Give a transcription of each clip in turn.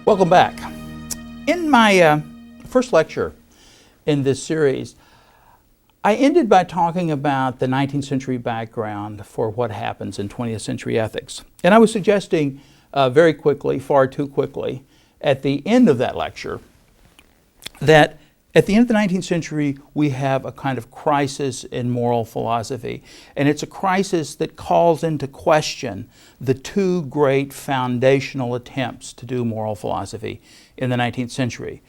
Welcome back. In my first lecture in this series, I ended by talking about the 19th century background for what happens in 20th century ethics. And I was suggesting very quickly, far too quickly, at the end of that lecture, that at the end of the 19th century, we have a kind of crisis in moral philosophy. And it's a crisis that calls into question the two great foundational attempts to do moral philosophy in the 19th century.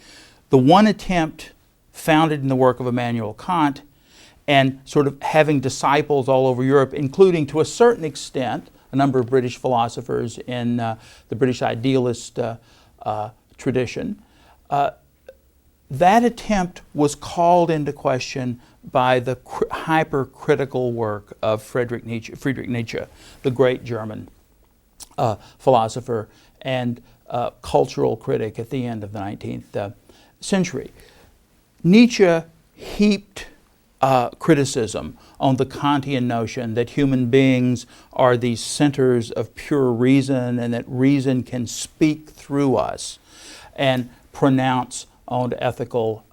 The one attempt founded in the work of Immanuel Kant and sort of having disciples all over Europe, including to a certain extent a number of British philosophers in the British idealist tradition. That attempt was called into question by the hypercritical work of Friedrich Nietzsche, the great German philosopher and cultural critic at the end of the 19th century. Nietzsche heaped criticism on the Kantian notion that human beings are the centers of pure reason and that reason can speak through us and pronounce on ethical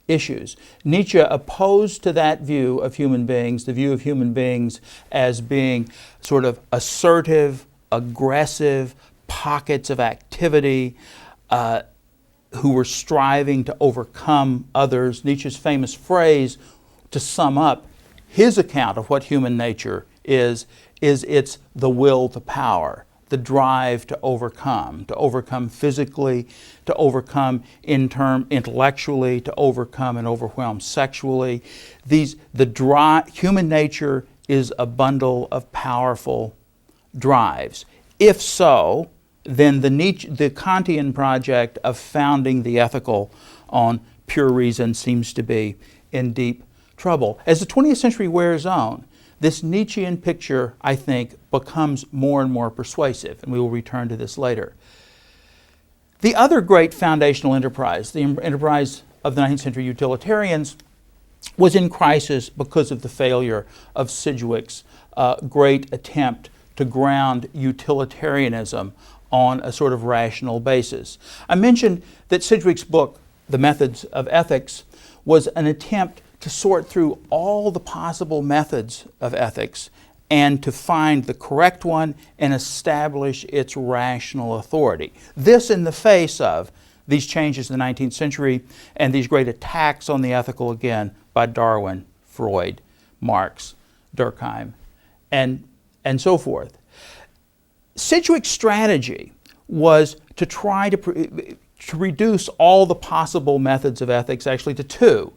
issues. Nietzsche opposed to that view of human beings, the view of human beings as being sort of assertive, aggressive pockets of activity who were striving to overcome others. Nietzsche's famous phrase, to sum up his account of what human nature is it's the will to power, the drive to overcome physically, to overcome intellectually, to overcome and overwhelm sexually. Human nature is a bundle of powerful drives. If so, then the Kantian project of founding the ethical on pure reason seems to be in deep trouble. As the 20th century wears on, this Nietzschean picture, I think, becomes more and more persuasive, and we will return to this later. The other great foundational enterprise, the enterprise of the 19th century utilitarians, was in crisis because of the failure of Sidgwick's great attempt to ground utilitarianism on a sort of rational basis. I mentioned that Sidgwick's book, The Methods of Ethics, was an attempt to sort through all the possible methods of ethics and to find the correct one and establish its rational authority. This in the face of these changes in the 19th century and these great attacks on the ethical again by Darwin, Freud, Marx, Durkheim, and so forth. Sidgwick's strategy was to try to reduce all the possible methods of ethics actually to two.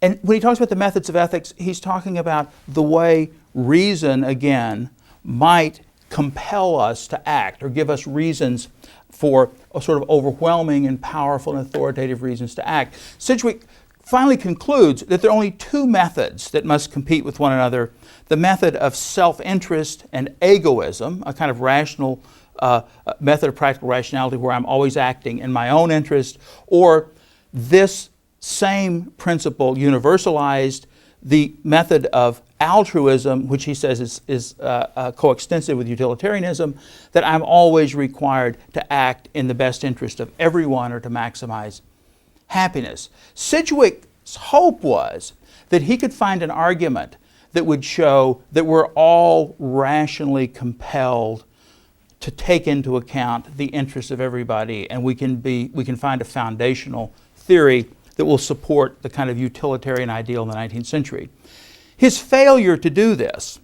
And when he talks about the methods of ethics, he's talking about the way reason, again, might compel us to act or give us reasons for a sort of overwhelming and powerful and authoritative reasons to act. Sidgwick finally concludes that there are only two methods that must compete with one another: the method of self-interest and egoism, a kind of rational method of practical rationality where I'm always acting in my own interest, or this same principle universalized, the method of altruism, which he says is coextensive with utilitarianism, that I'm always required to act in the best interest of everyone or to maximize happiness. Sidgwick's hope was that he could find an argument that would show that we're all rationally compelled to take into account the interests of everybody, and we can find a foundational theory that will support the kind of utilitarian ideal in the 19th century. His failure to do this,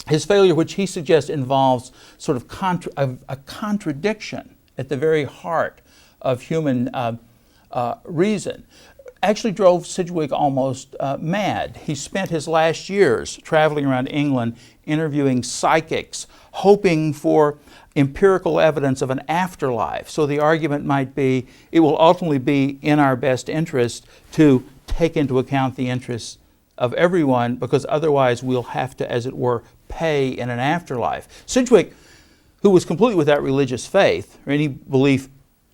his failure which he suggests involves sort of a contradiction at the very heart of human reason, actually drove Sidgwick almost mad. He spent his last years traveling around England interviewing psychics, hoping for empirical evidence of an afterlife. So the argument might be, it will ultimately be in our best interest to take into account the interests of everyone, because otherwise we'll have to, as it were, pay in an afterlife. Sidgwick, who was completely without religious faith or any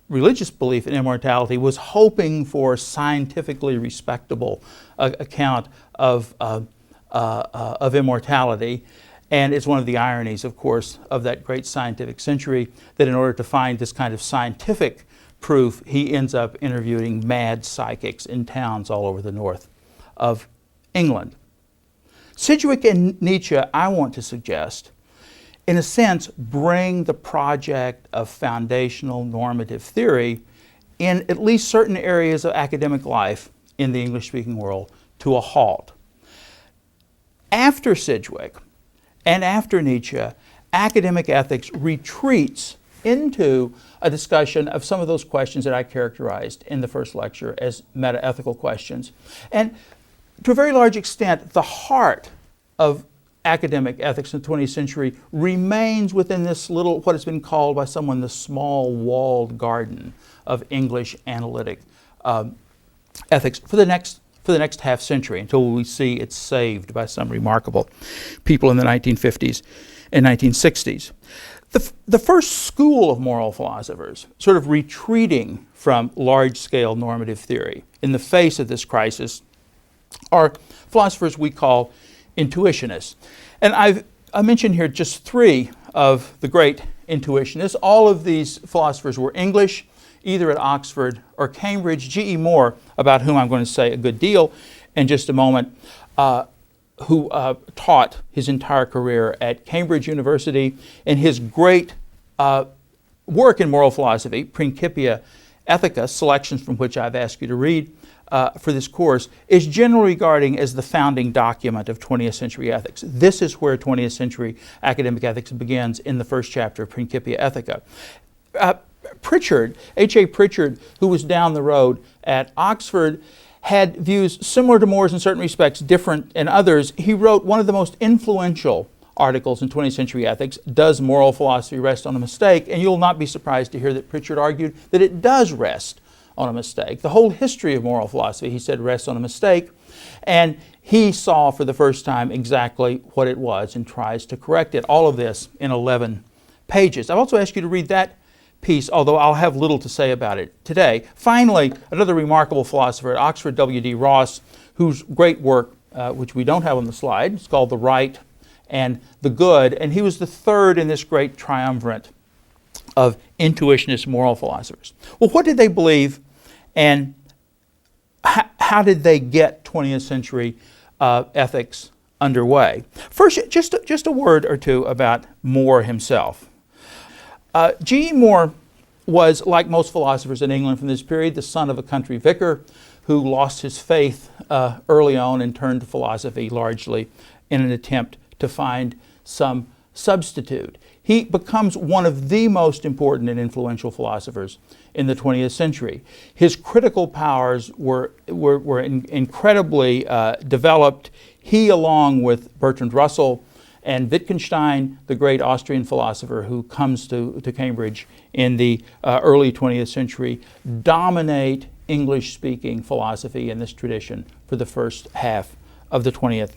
religious belief in immortality, was hoping for a scientifically respectable account of immortality. And it's one of the ironies, of course, of that great scientific century, that in order to find this kind of scientific proof, he ends up interviewing mad psychics in towns all over the north of England. Sidgwick and Nietzsche, I want to suggest, in a sense, bring the project of foundational normative theory in at least certain areas of academic life in the English-speaking world to a halt. After Sidgwick and after Nietzsche, academic ethics retreats into a discussion of some of those questions that I characterized in the first lecture as meta-ethical questions. And to a very large extent, the heart of academic ethics in the 20th century remains within this little, what has been called by someone, the small walled garden of English analytic ethics for the next half century, until we see it's saved by some remarkable people in the 1950s and 1960s. The first school of moral philosophers, sort of retreating from large-scale normative theory in the face of this crisis, are philosophers we call Intuitionists. And I mentioned here just three of the great Intuitionists. All of these philosophers were English, either at Oxford or Cambridge. G.E. Moore, about whom I'm going to say a good deal in just a moment, who taught his entire career at Cambridge University, and his great work in moral philosophy, Principia Ethica, selections from which I've asked you to read for this course, is generally regarded as the founding document of 20th century ethics. This is where 20th century academic ethics begins, in the first chapter of Principia Ethica. Pritchard, H.A. Pritchard, who was down the road at Oxford, had views similar to Moore's in certain respects, different in others. He wrote one of the most influential articles in 20th century ethics, Does Moral Philosophy Rest on a Mistake? And you'll not be surprised to hear that Pritchard argued that it does rest on a mistake. The whole history of moral philosophy, he said, rests on a mistake. And he saw for the first time exactly what it was and tries to correct it. All of this in 11 pages. I've also asked you to read that piece, although I'll have little to say about it today. Finally, another remarkable philosopher at Oxford, W.D. Ross, whose great work, which we don't have on the slide, it's called The Right and the Good, and he was the third in this great triumvirate of Intuitionist moral philosophers. Well, what did they believe, and how did they get 20th century ethics underway? First, just a word or two about Moore himself. G.E. Moore was, like most philosophers in England from this period, the son of a country vicar who lost his faith early on and turned to philosophy largely in an attempt to find some substitute. He becomes one of the most important and influential philosophers in the 20th century. His critical powers were incredibly developed. He, along with Bertrand Russell and Wittgenstein, the great Austrian philosopher who comes to Cambridge in the early 20th century, dominate English-speaking philosophy in this tradition for the first half of the 20th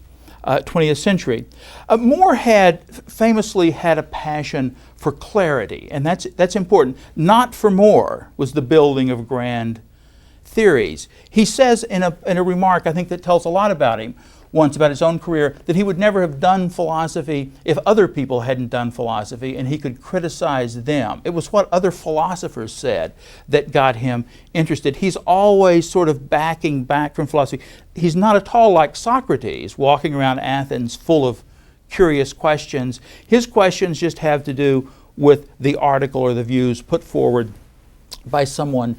century. Moore famously had a passion for clarity, and that's important. Not for Moore was the building of grand theories. He says in a remark, I think that tells a lot about him, once about his own career, that he would never have done philosophy if other people hadn't done philosophy and he could criticize them. It was what other philosophers said that got him interested. He's always sort of backing back from philosophy. He's not at all like Socrates, walking around Athens full of curious questions. His questions just have to do with the article or the views put forward by someone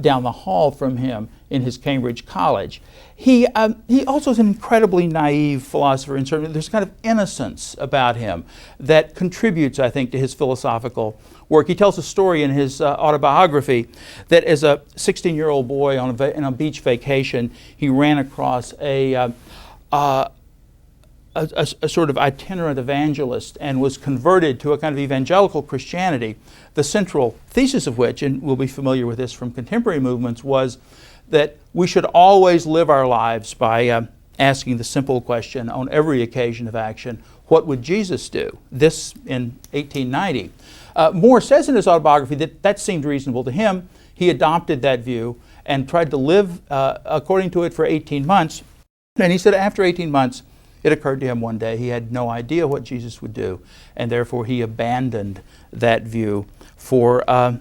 down the hall from him in his Cambridge college. He also is an incredibly naive philosopher in certain, there's kind of innocence about him that contributes, I think, to his philosophical work. He tells a story in his autobiography that as a 16-year-old boy on a beach vacation, he ran across a sort of itinerant evangelist and was converted to a kind of evangelical Christianity, the central thesis of which, and we'll be familiar with this from contemporary movements, was that we should always live our lives by asking the simple question on every occasion of action, what would Jesus do? This in 1890. Moore says in his autobiography that seemed reasonable to him. He adopted that view and tried to live according to it for 18 months. And he said after 18 months, it occurred to him one day he had no idea what Jesus would do, and therefore he abandoned that view forever.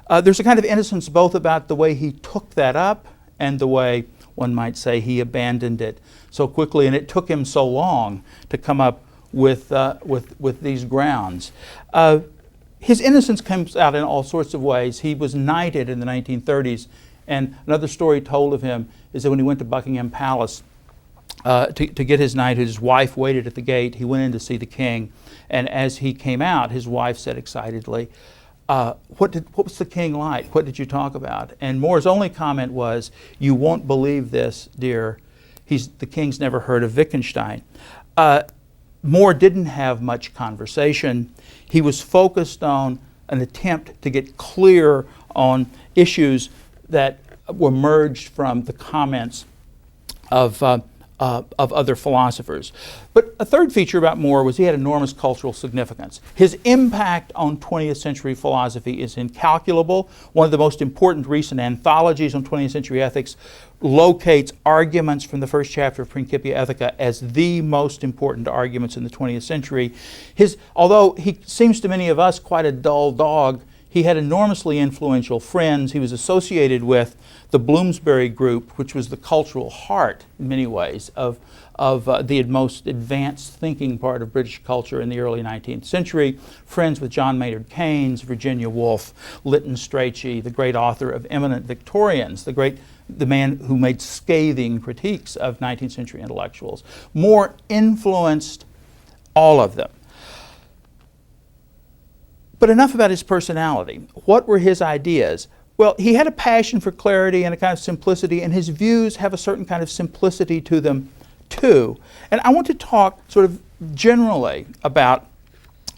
There's a kind of innocence both about the way he took that up and the way, one might say, he abandoned it so quickly, and it took him so long to come up with these grounds. His innocence comes out in all sorts of ways. He was knighted in the 1930s, and another story told of him is that when he went to Buckingham Palace to get his knighthood, his wife waited at the gate. He went in to see the king, and as he came out, his wife said excitedly, what was the king like? What did you talk about? And More's only comment was, "You won't believe this, dear. The king's never heard of Wittgenstein." More didn't have much conversation. He was focused on an attempt to get clear on issues that were merged from the comments of other philosophers. But a third feature about More was he had enormous cultural significance. His impact on 20th century philosophy is incalculable. One of the most important recent anthologies on 20th century ethics locates arguments from the first chapter of Principia Ethica as the most important arguments in the 20th century. Although he seems to many of us quite a dull dog, he had enormously influential friends. He was associated with the Bloomsbury group, which was the cultural heart, in many ways, of the most advanced thinking part of British culture in the early 19th century. Friends with John Maynard Keynes, Virginia Woolf, Lytton Strachey, the great author of Eminent Victorians, the man who made scathing critiques of 19th century intellectuals. More influenced all of them. But enough about his personality. What were his ideas? Well, he had a passion for clarity and a kind of simplicity, and his views have a certain kind of simplicity to them too. And I want to talk sort of generally about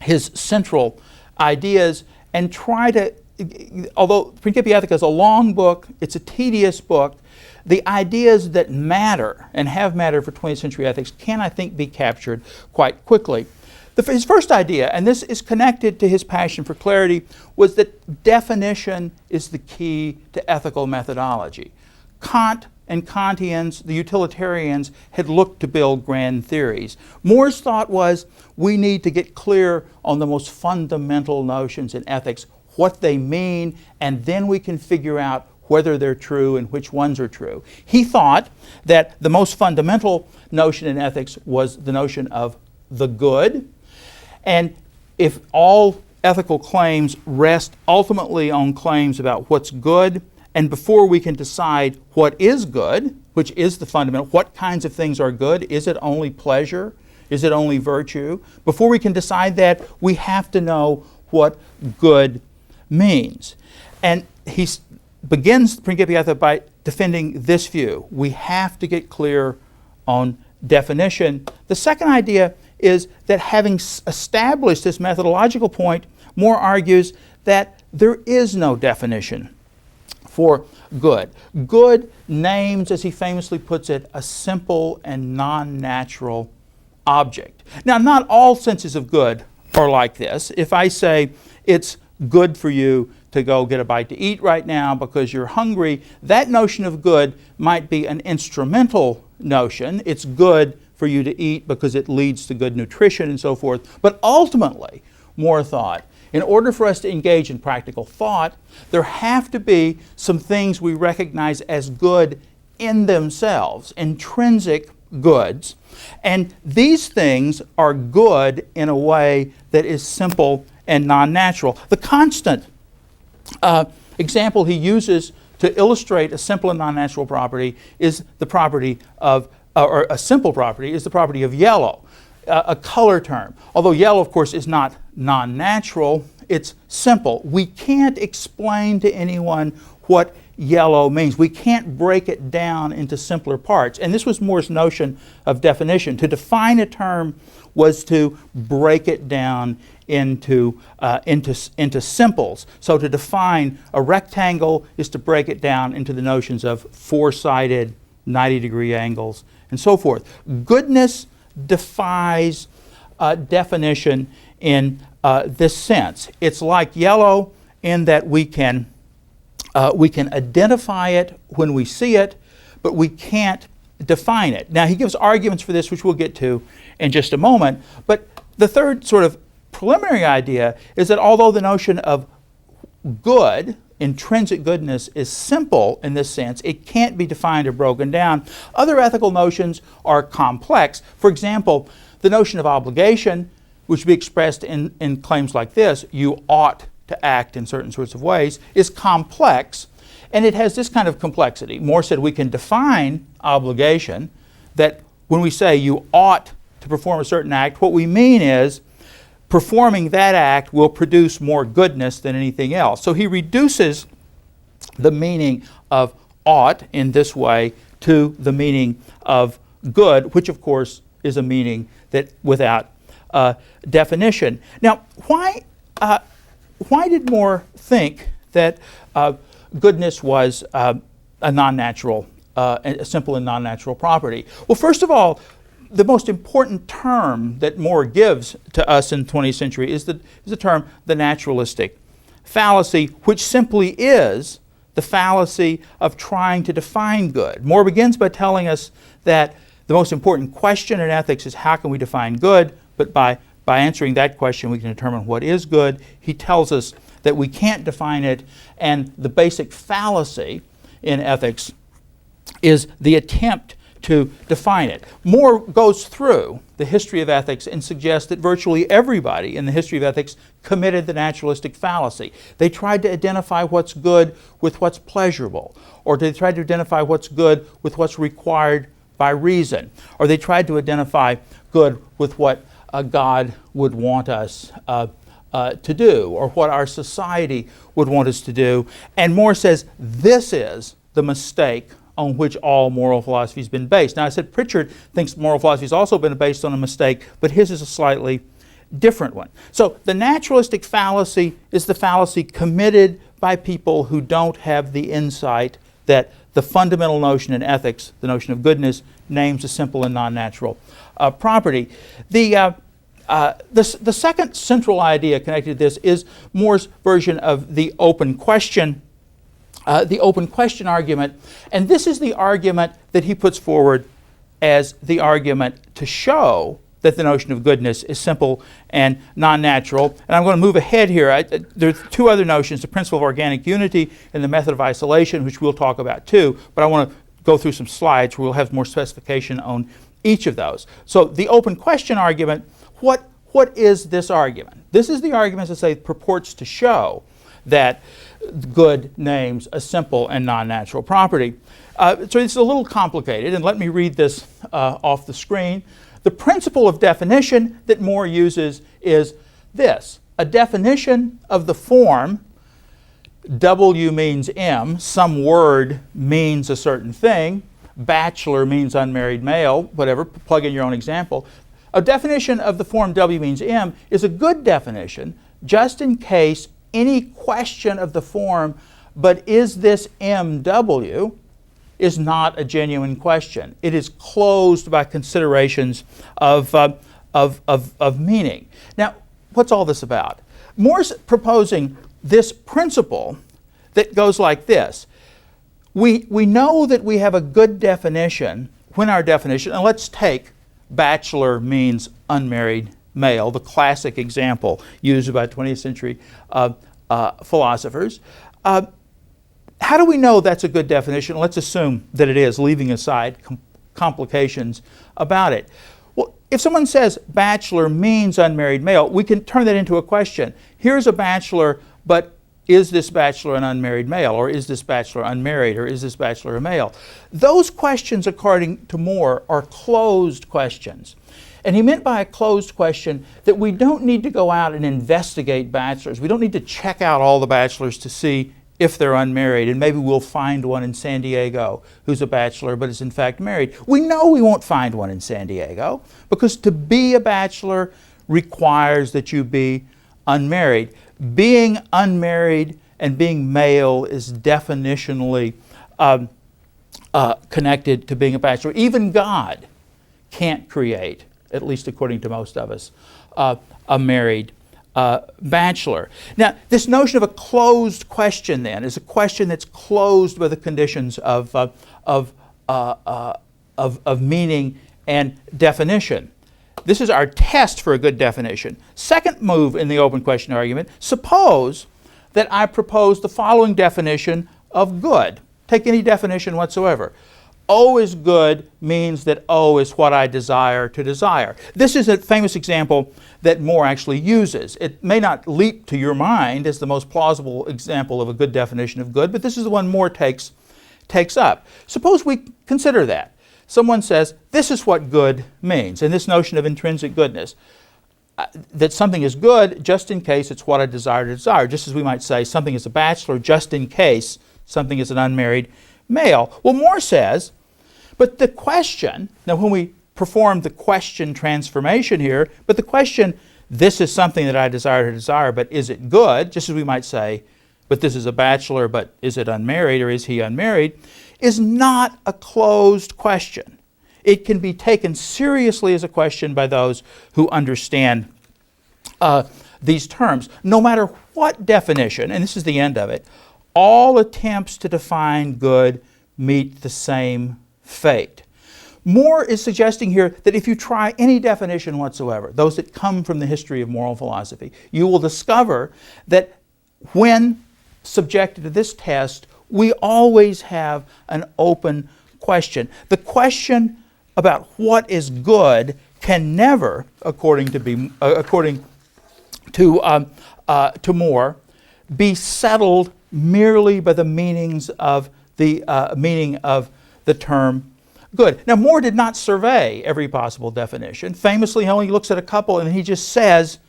his central ideas and try to, although Principia Ethica is a long book, it's a tedious book, the ideas that matter and have mattered for 20th century ethics can, I think, be captured quite quickly. His first idea, and this is connected to his passion for clarity, was that definition is the key to ethical methodology. Kant and Kantians, the utilitarians, had looked to build grand theories. More's thought was we need to get clear on the most fundamental notions in ethics, what they mean, and then we can figure out whether they're true and which ones are true. He thought that the most fundamental notion in ethics was the notion of the good. And if all ethical claims rest ultimately on claims about what's good, and before we can decide what is good, which is the fundamental, what kinds of things are good, is it only pleasure, is it only virtue? Before we can decide that, we have to know what good means. And he begins Principia Ethica by defending this view. We have to get clear on definition. The second idea is that having established this methodological point, More argues that there is no definition for good. Good names, as he famously puts it, a simple and non-natural object. Now, not all senses of good are like this. If I say it's good for you to go get a bite to eat right now because you're hungry, that notion of good might be an instrumental notion. It's good for you to eat because it leads to good nutrition and so forth. But ultimately, More thought, in order for us to engage in practical thought, there have to be some things we recognize as good in themselves, intrinsic goods. And these things are good in a way that is simple and non-natural. The constant example he uses to illustrate a simple and non-natural property is the property of or a simple property is the property of yellow, a color term. Although yellow, of course, is not non-natural, it's simple. We can't explain to anyone what yellow means. We can't break it down into simpler parts. And this was More's notion of definition. To define a term was to break it down into simples. So to define a rectangle is to break it down into the notions of four-sided 90-degree angles and so forth. Goodness defies definition in this sense. It's like yellow in that we can identify it when we see it, but we can't define it. Now, he gives arguments for this, which we'll get to in just a moment. But the third sort of preliminary idea is that although the notion of good, intrinsic goodness, is simple in this sense, it can't be defined or broken down. Other ethical notions are complex. For example, the notion of obligation, which would be expressed in claims like this, you ought to act in certain sorts of ways, is complex. And it has this kind of complexity. Moore said we can define obligation, that when we say you ought to perform a certain act, what we mean is performing that act will produce more goodness than anything else. So he reduces the meaning of ought in this way to the meaning of good, which of course is a meaning that without definition. Now, why did Moore think that goodness was a non-natural, a simple and non-natural property? Well, first of all, the most important term that Moore gives to us in the 20th century is the term the naturalistic fallacy, which simply is the fallacy of trying to define good. Moore begins by telling us that the most important question in ethics is how can we define good, but by answering that question we can determine what is good. He tells us that we can't define it, and the basic fallacy in ethics is the attempt to define it. Moore goes through the history of ethics and suggests that virtually everybody in the history of ethics committed the naturalistic fallacy. They tried to identify what's good with what's pleasurable, or they tried to identify what's good with what's required by reason, or they tried to identify good with what God would want us to do, or what our society would want us to do. And Moore says this is the mistake on which all moral philosophy has been based. Now, I said Pritchard thinks moral philosophy has also been based on a mistake, but his is a slightly different one. So the naturalistic fallacy is the fallacy committed by people who don't have the insight that the fundamental notion in ethics, the notion of goodness, names a simple and non-natural property. The second central idea connected to this is Moore's version of the open question argument. And this is the argument that he puts forward as the argument to show that the notion of goodness is simple and non-natural. And I'm going to move ahead here. There are two other notions, the principle of organic unity and the method of isolation, which we'll talk about too. But I want to go through some slides where we'll have more specification on each of those. So the open question argument, what is this argument? This is the argument that say purports to show that good names a simple and non-natural property. So it's a little complicated, and let me read this off the screen. The principle of definition that Moore uses is this: a definition of the form W means M, some word means a certain thing, bachelor means unmarried male, whatever, plug in your own example. A definition of the form W means M is a good definition just in case any question of the form, but is this MW, is not a genuine question. It is closed by considerations of meaning. Now, what's all this about? Moore's proposing this principle that goes like this. We know that we have a good definition when our definition, and let's take bachelor means unmarried male, the classic example used by 20th century philosophers. How do we know that's a good definition? Let's assume that it is, leaving aside complications about it. Well, if someone says bachelor means unmarried male, we can turn that into a question. Here's a bachelor, but is this bachelor an unmarried male? Or is this bachelor unmarried? Or is this bachelor a male? Those questions, according to Moore, are closed questions. And he meant by a closed question that we don't need to go out and investigate bachelors. We don't need to check out all the bachelors to see if they're unmarried, and maybe we'll find one in San Diego who's a bachelor but is in fact married. We know we won't find one in San Diego because to be a bachelor requires that you be unmarried. Being unmarried and being male is definitionally connected to being a bachelor. Even God can't create, at least according to most of us, a married bachelor. Now, this notion of a closed question then is a question that's closed by the conditions of of meaning and definition. This is our test for a good definition. Second move in the open question argument, suppose that I propose the following definition of good. Take any definition whatsoever. O is good means that O is what I desire to desire. This is a famous example that Moore actually uses. It may not leap to your mind as the most plausible example of a good definition of good, but this is the one Moore takes up. Suppose we consider that. Someone says, this is what good means, and this notion of intrinsic goodness. That something is good just in case it's what I desire to desire. Just as we might say something is a bachelor just in case something is an unmarried male. Well, Moore says, but the question, now when we perform the question transformation here, but the question, this is something that I desire to desire, but is it good? Just as we might say, but this is a bachelor, but is it unmarried or is he unmarried? Is not a closed question. It can be taken seriously as a question by those who understand these terms. No matter what definition, and this is the end of it, all attempts to define good meet the same fate. Moore is suggesting here that if you try any definition whatsoever, those that come from the history of moral philosophy, you will discover that when subjected to this test, we always have an open question. The question about what is good can never, according to Moore, be settled merely by the meanings of the meaning of the term good. Now, Moore did not survey every possible definition. Famously, he only looks at a couple and he just says,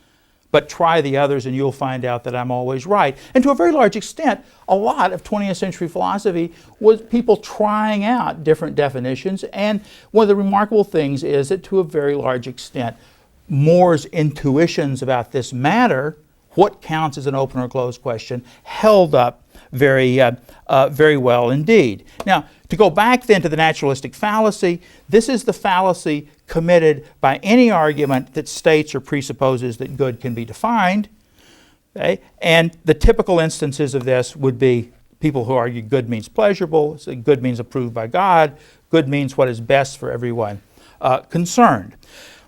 but try the others and you'll find out that I'm always right. And to a very large extent, a lot of 20th century philosophy was people trying out different definitions. And one of the remarkable things is that to a very large extent, Moore's intuitions about this matter, what counts as an open or closed question, held up very well indeed. Now, to go back then to the naturalistic fallacy, this is the fallacy committed by any argument that states or presupposes that good can be defined. Okay? And the typical instances of this would be people who argue good means pleasurable, so good means approved by God, good means what is best for everyone concerned.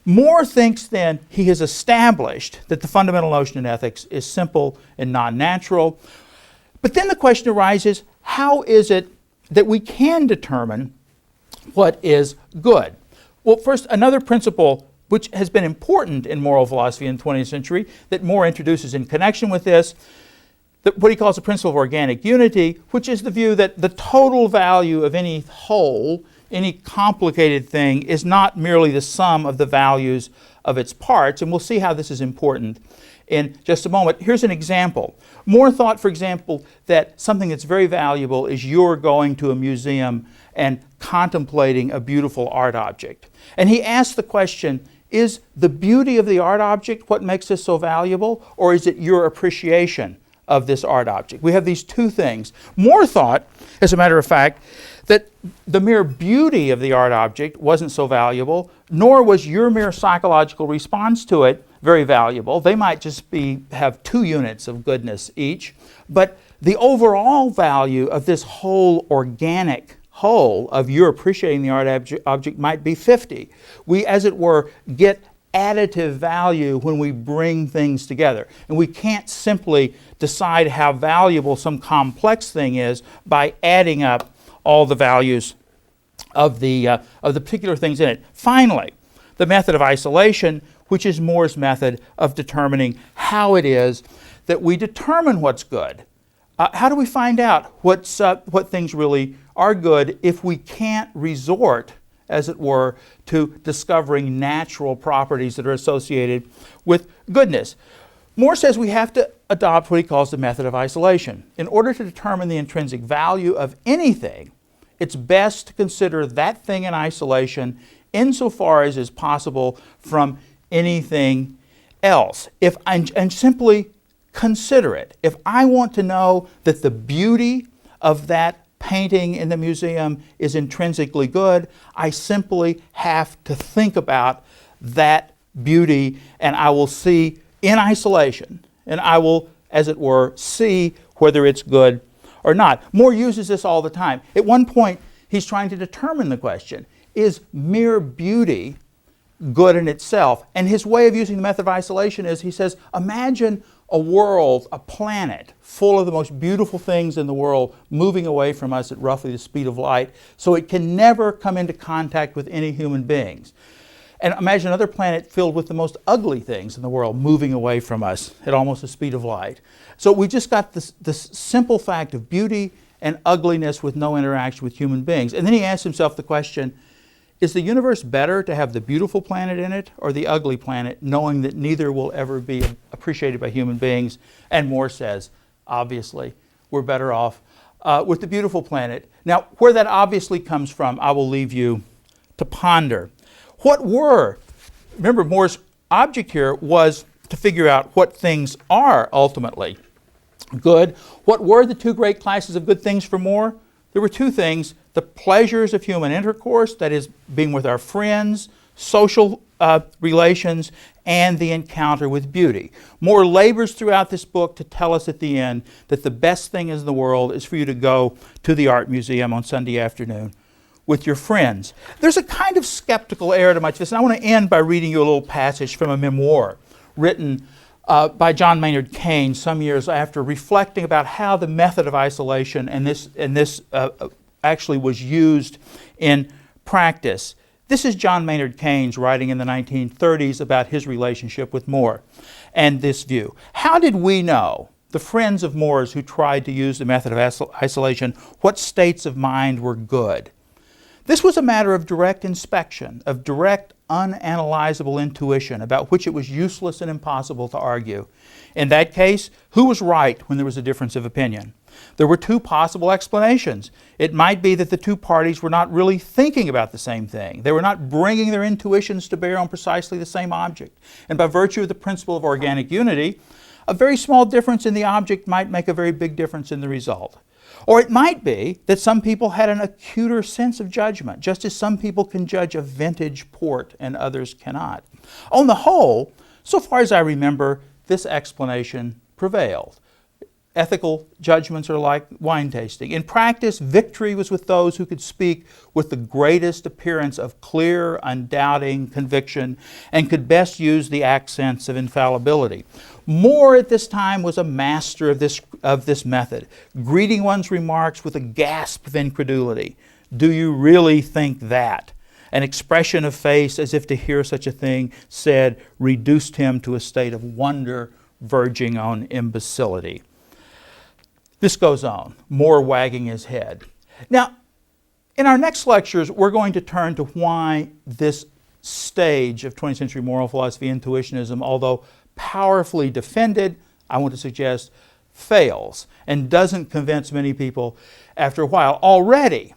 Moore thinks then he has established that the fundamental notion in ethics is simple and non-natural. But then the question arises, how is it that we can determine what is good? Well, first, another principle which has been important in moral philosophy in the 20th century that Moore introduces in connection with this, what he calls the principle of organic unity, which is the view that the total value of any whole, any complicated thing, is not merely the sum of the values of its parts. And we'll see how this is important in just a moment. Here's an example. Moore thought, for example, that something that's very valuable is you're going to a museum and contemplating a beautiful art object. And he asked the question, is the beauty of the art object what makes this so valuable, or is it your appreciation of this art object? We have these two things. Moore thought, as a matter of fact, that the mere beauty of the art object wasn't so valuable, nor was your mere psychological response to it very valuable. They might just have 2 units of goodness each, but the overall value of this whole organic whole of your appreciating the art object might be 50. We, as it were, get additive value when we bring things together. And we can't simply decide how valuable some complex thing is by adding up all the values of the particular things in it. Finally, the method of isolation, which is Moore's method of determining how it is that we determine what's good. How do we find out what things really are good if we can't resort, as it were, to discovering natural properties that are associated with goodness? Moore says we have to adopt what he calls the method of isolation. In order to determine the intrinsic value of anything, it's best to consider that thing in isolation insofar as is possible from anything else. And simply consider it. If I want to know that the beauty of that painting in the museum is intrinsically good, I simply have to think about that beauty, and I will see in isolation, and I will, as it were, see whether it's good or not. Moore uses this all the time. At one point, He's trying to determine the question, is mere beauty good in itself? And his way of using the method of isolation is, he says, imagine a world, a planet, full of the most beautiful things in the world moving away from us at roughly the speed of light, so it can never come into contact with any human beings. And imagine another planet filled with the most ugly things in the world moving away from us at almost the speed of light. So we just got this simple fact of beauty and ugliness with no interaction with human beings. And then he asks himself the question, is the universe better to have the beautiful planet in it or the ugly planet, knowing that neither will ever be appreciated by human beings? And More says, obviously, we're better off with the beautiful planet. Now, where that obviously comes from, I will leave you to ponder. Remember, More's object here was to figure out what things are ultimately good. What were the two great classes of good things for More? There were two things: the pleasures of human intercourse, that is, being with our friends, social relations, and the encounter with beauty. More labors throughout this book to tell us at the end that the best thing in the world is for you to go to the art museum on Sunday afternoon with your friends. There's a kind of skeptical air to much of this, and I want to end by reading you a little passage from a memoir written by John Maynard Keynes some years after, reflecting about how the method of isolation and this actually was used in practice. This is John Maynard Keynes writing in the 1930s about his relationship with More and this view. How did we know, the friends of More's who tried to use the method of isolation, what states of mind were good? This was a matter of direct inspection, of direct, unanalyzable intuition about which it was useless and impossible to argue. In that case, who was right when there was a difference of opinion? There were two possible explanations. It might be that the two parties were not really thinking about the same thing. They were not bringing their intuitions to bear on precisely the same object. And by virtue of the principle of organic unity, a very small difference in the object might make a very big difference in the result. Or it might be that some people had an acuter sense of judgment, just as some people can judge a vintage port and others cannot. On the whole, so far as I remember, this explanation prevailed. Ethical judgments are like wine tasting. In practice, victory was with those who could speak with the greatest appearance of clear, undoubting conviction and could best use the accents of infallibility. More at this time was a master of this method, greeting one's remarks with a gasp of incredulity. Do you really think that? An expression of face as if to hear such a thing said reduced him to a state of wonder verging on imbecility. This goes on, More wagging his head. Now, in our next lectures, we're going to turn to why this stage of 20th century moral philosophy, Intuitionism, although powerfully defended, I want to suggest, fails and doesn't convince many people after a while. Already,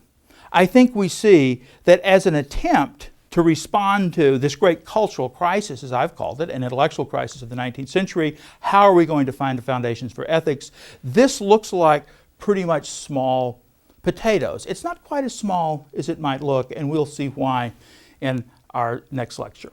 I think we see that as an attempt to respond to this great cultural crisis, as I've called it, an intellectual crisis of the 19th century, how are we going to find the foundations for ethics? This looks like pretty much small potatoes. It's not quite as small as it might look, and we'll see why in our next lecture.